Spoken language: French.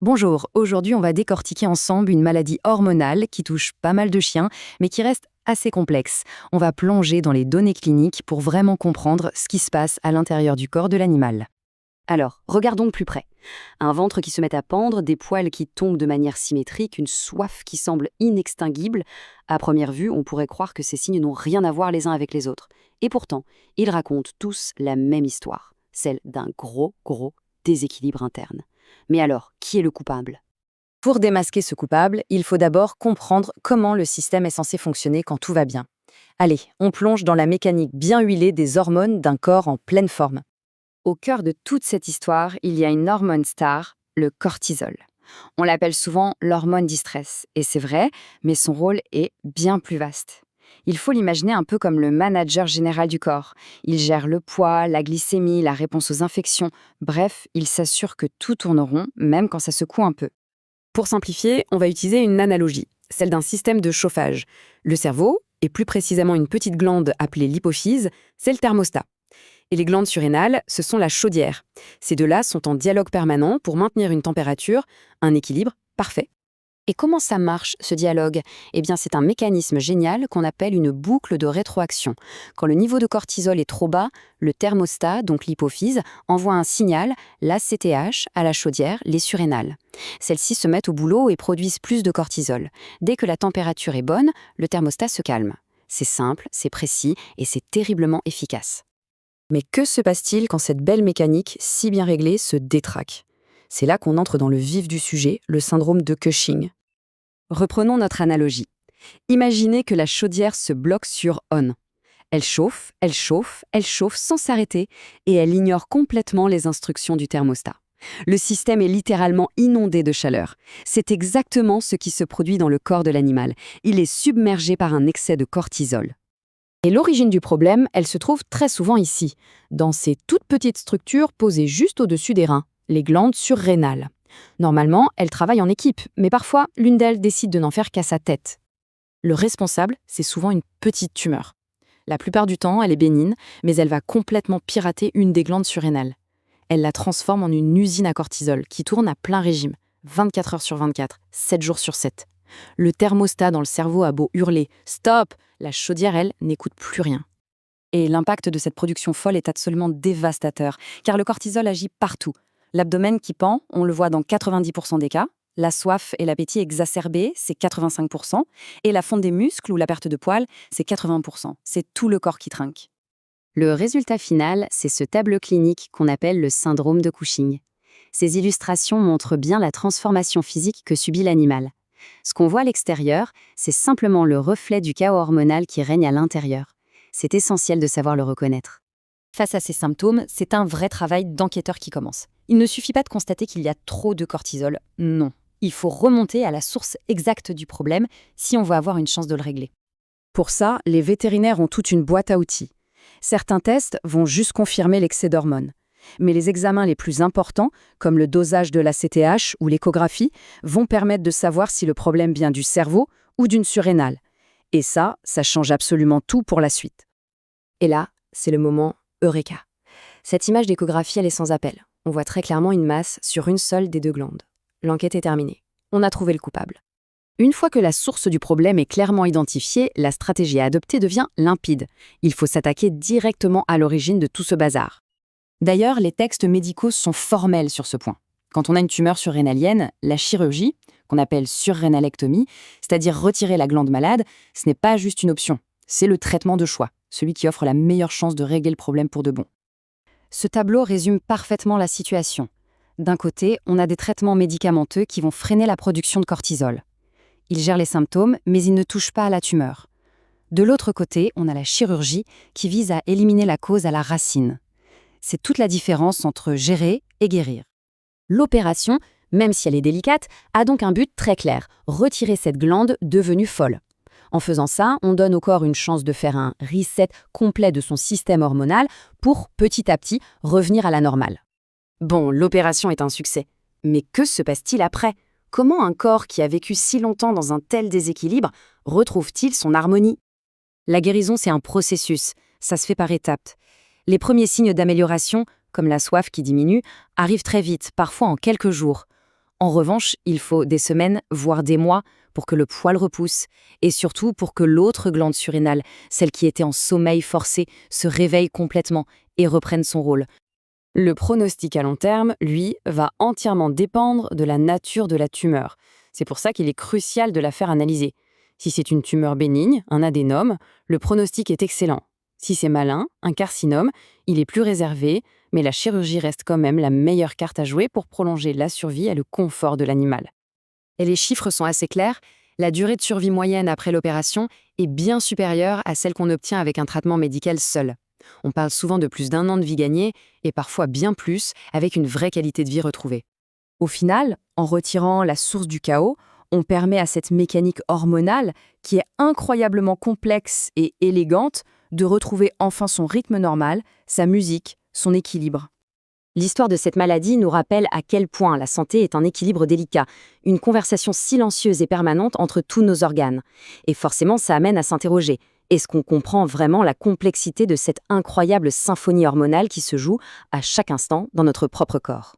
Bonjour, aujourd'hui on va décortiquer ensemble une maladie hormonale qui touche pas mal de chiens, mais qui reste assez complexe. On va plonger dans les données cliniques pour vraiment comprendre ce qui se passe à l'intérieur du corps de l'animal. Alors, regardons de plus près. Un ventre qui se met à pendre, des poils qui tombent de manière symétrique, une soif qui semble inextinguible. À première vue, on pourrait croire que ces signes n'ont rien à voir les uns avec les autres. Et pourtant, ils racontent tous la même histoire, celle d'un gros déséquilibre interne. Mais alors, qui est le coupable? Pour démasquer ce coupable, il faut d'abord comprendre comment le système est censé fonctionner quand tout va bien. Allez, on plonge dans la mécanique bien huilée des hormones d'un corps en pleine forme. Au cœur de toute cette histoire, il y a une hormone star, le cortisol. On l'appelle souvent l'hormone du stress, et c'est vrai, mais son rôle est bien plus vaste. Il faut l'imaginer un peu comme le manager général du corps. Il gère le poids, la glycémie, la réponse aux infections. Bref, il s'assure que tout tourne rond, même quand ça secoue un peu. Pour simplifier, on va utiliser une analogie, celle d'un système de chauffage. Le cerveau, et plus précisément une petite glande appelée l'hypophyse, c'est le thermostat. Et les glandes surrénales, ce sont la chaudière. Ces deux-là sont en dialogue permanent pour maintenir une température, un équilibre parfait. Et comment ça marche, ce dialogue? Eh bien, c'est un mécanisme génial qu'on appelle une boucle de rétroaction. Quand le niveau de cortisol est trop bas, le thermostat, donc l'hypophyse, envoie un signal, l'ACTH, à la chaudière, les surrénales. Celles-ci se mettent au boulot et produisent plus de cortisol. Dès que la température est bonne, le thermostat se calme. C'est simple, c'est précis et c'est terriblement efficace. Mais que se passe-t-il quand cette belle mécanique, si bien réglée, se détraque? C'est là qu'on entre dans le vif du sujet, le syndrome de Cushing. Reprenons notre analogie. Imaginez que la chaudière se bloque sur on. Elle chauffe, elle chauffe, elle chauffe sans s'arrêter et elle ignore complètement les instructions du thermostat. Le système est littéralement inondé de chaleur. C'est exactement ce qui se produit dans le corps de l'animal. Il est submergé par un excès de cortisol. Et l'origine du problème, elle se trouve très souvent ici, dans ces toutes petites structures posées juste au-dessus des reins, les glandes surrénales. Normalement, elles travaillent en équipe, mais parfois, l'une d'elles décide de n'en faire qu'à sa tête. Le responsable, c'est souvent une petite tumeur. La plupart du temps, elle est bénigne, mais elle va complètement pirater une des glandes surrénales. Elle la transforme en une usine à cortisol qui tourne à plein régime, 24 heures sur 24, 7 jours sur 7. Le thermostat dans le cerveau a beau hurler « Stop !», la chaudière, elle, n'écoute plus rien. Et l'impact de cette production folle est absolument dévastateur, car le cortisol agit partout. L'abdomen qui pend, on le voit dans 90% des cas. La soif et l'appétit exacerbés, c'est 85%. Et la fonte des muscles ou la perte de poils, c'est 80%. C'est tout le corps qui trinque. Le résultat final, c'est ce tableau clinique qu'on appelle le syndrome de Cushing. Ces illustrations montrent bien la transformation physique que subit l'animal. Ce qu'on voit à l'extérieur, c'est simplement le reflet du chaos hormonal qui règne à l'intérieur. C'est essentiel de savoir le reconnaître. Face à ces symptômes, c'est un vrai travail d'enquêteur qui commence. Il ne suffit pas de constater qu'il y a trop de cortisol, non. Il faut remonter à la source exacte du problème si on veut avoir une chance de le régler. Pour ça, les vétérinaires ont toute une boîte à outils. Certains tests vont juste confirmer l'excès d'hormones. Mais les examens les plus importants, comme le dosage de l'ACTH ou l'échographie, vont permettre de savoir si le problème vient du cerveau ou d'une surrénale. Et ça change absolument tout pour la suite. Et là, c'est le moment Eureka. Cette image d'échographie, elle est sans appel. On voit très clairement une masse sur une seule des deux glandes. L'enquête est terminée. On a trouvé le coupable. Une fois que la source du problème est clairement identifiée, la stratégie à adopter devient limpide. Il faut s'attaquer directement à l'origine de tout ce bazar. D'ailleurs, les textes médicaux sont formels sur ce point. Quand on a une tumeur surrénalienne, la chirurgie, qu'on appelle surrénalectomie, c'est-à-dire retirer la glande malade, ce n'est pas juste une option. C'est le traitement de choix, celui qui offre la meilleure chance de régler le problème pour de bon. Ce tableau résume parfaitement la situation. D'un côté, on a des traitements médicamenteux qui vont freiner la production de cortisol. Ils gèrent les symptômes, mais ils ne touchent pas à la tumeur. De l'autre côté, on a la chirurgie qui vise à éliminer la cause à la racine. C'est toute la différence entre gérer et guérir. L'opération, même si elle est délicate, a donc un but très clair, retirer cette glande devenue folle. En faisant ça, on donne au corps une chance de faire un reset complet de son système hormonal pour, petit à petit, revenir à la normale. Bon, l'opération est un succès. Mais que se passe-t-il après? Comment un corps qui a vécu si longtemps dans un tel déséquilibre retrouve-t-il son harmonie? La guérison, c'est un processus. Ça se fait par étapes. Les premiers signes d'amélioration, comme la soif qui diminue, arrivent très vite, parfois en quelques jours. En revanche, il faut des semaines, voire des mois, pour que le poil repousse, et surtout pour que l'autre glande surrénale, celle qui était en sommeil forcé, se réveille complètement et reprenne son rôle. Le pronostic à long terme, lui, va entièrement dépendre de la nature de la tumeur. C'est pour ça qu'il est crucial de la faire analyser. Si c'est une tumeur bénigne, un adénome, le pronostic est excellent. Si c'est malin, un carcinome, il est plus réservé, mais la chirurgie reste quand même la meilleure carte à jouer pour prolonger la survie et le confort de l'animal. Et les chiffres sont assez clairs, la durée de survie moyenne après l'opération est bien supérieure à celle qu'on obtient avec un traitement médical seul. On parle souvent de plus d'1 an de vie gagnée, et parfois bien plus, avec une vraie qualité de vie retrouvée. Au final, en retirant la source du chaos, on permet à cette mécanique hormonale, qui est incroyablement complexe et élégante, de retrouver enfin son rythme normal, sa musique, son équilibre. L'histoire de cette maladie nous rappelle à quel point la santé est un équilibre délicat, une conversation silencieuse et permanente entre tous nos organes. Et forcément, ça amène à s'interroger. Est-ce qu'on comprend vraiment la complexité de cette incroyable symphonie hormonale qui se joue à chaque instant dans notre propre corps ?